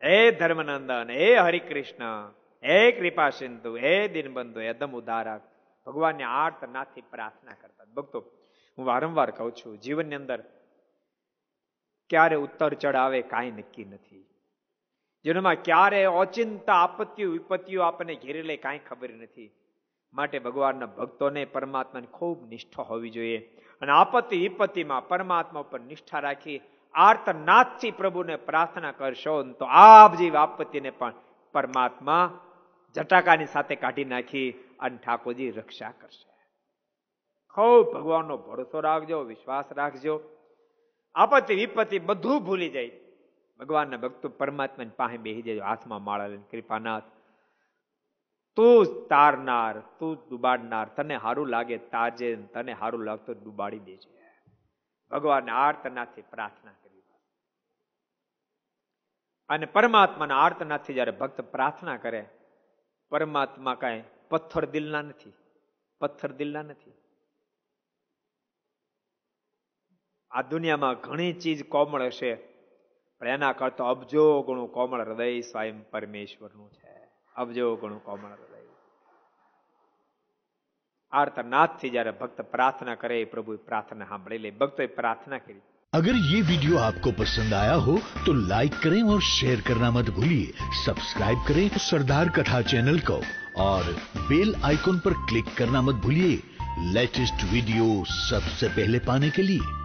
હે ધર્મનંદન, હે હરિકૃષ્ણ, હે કૃપા સિંધુ, હે દીનબંધુ, હે દમ ઉદ્ધારક, ભગવાનને આર્તનાથથી પ્રાર્થના કરતા. ભક્તો, હું વારંવાર કહું છું, જીવનની અંદર ક્યારે ઉત્તર ચઢાવે કાંઈ નક્કી નથી. જીવનમાં ક્યારે ઓચિંતા આપત્તિઓ વિપત્તિઓ આપણને ઘેરી લે કાંઈ ખબર નથી. માટે ભગવાનના ભક્તોને પરમાત્માની ખૂબ નિષ્ઠા હોવી જોઈએ. અને આપત્તિ વિપત્તિમાં પરમાત્મા ઉપર નિષ્ઠા રાખી આર્તનાથથી પ્રભુને પ્રાર્થના કરશો તો આપ જેવી આપત્તિને પણ પરમાત્મા જટાકાની સાથે કાઢી નાખી અને ઠાકોરજી રક્ષા કરશે. ખૂબ ભગવાનનો ભરોસો રાખજો, વિશ્વાસ રાખજો. આપત્તિ વિપત્તિ બધું ભૂલી જાય. ભગવાનના ભક્તો પરમાત્માની પાસે બેસી જાય, હાથમાં માળા લઈને, કૃપાનાથ તું જ તારનાર, તું જ ડુબાડનાર, તને સારું લાગે તારજે, તને સારું લાગતો ડુબાડી દેજે. ભગવાનને આર્તનાથથી પ્રાર્થના કરી. અને પરમાત્માના આર્તનાથથી જયારે ભક્ત પ્રાર્થના કરે, પરમાત્મા કાંઈ પથ્થર દિલના નથી, પથ્થર દિલના નથી. આ દુનિયામાં ઘણી ચીજ કોમળ હશે, પણ એના કરતા અબજો ગણું કોમળ હૃદય સ્વયં પરમેશ્વરનું છે. અબજો ગણું કોમળ હૃદય. આર્તનાથથી જયારે ભક્ત પ્રાર્થના કરે, પ્રભુ પ્રાર્થના સાંભળી લે. ભક્તોએ પ્રાર્થના કરી. अगर ये वीडियो आपको पसंद आया हो तो लाइक करें और शेयर करना मत भूलिए. सब्सक्राइब करें सरदार कथा चैनल को और बेल आइकॉन पर क्लिक करना मत भूलिए लेटेस्ट वीडियो सबसे पहले पाने के लिए.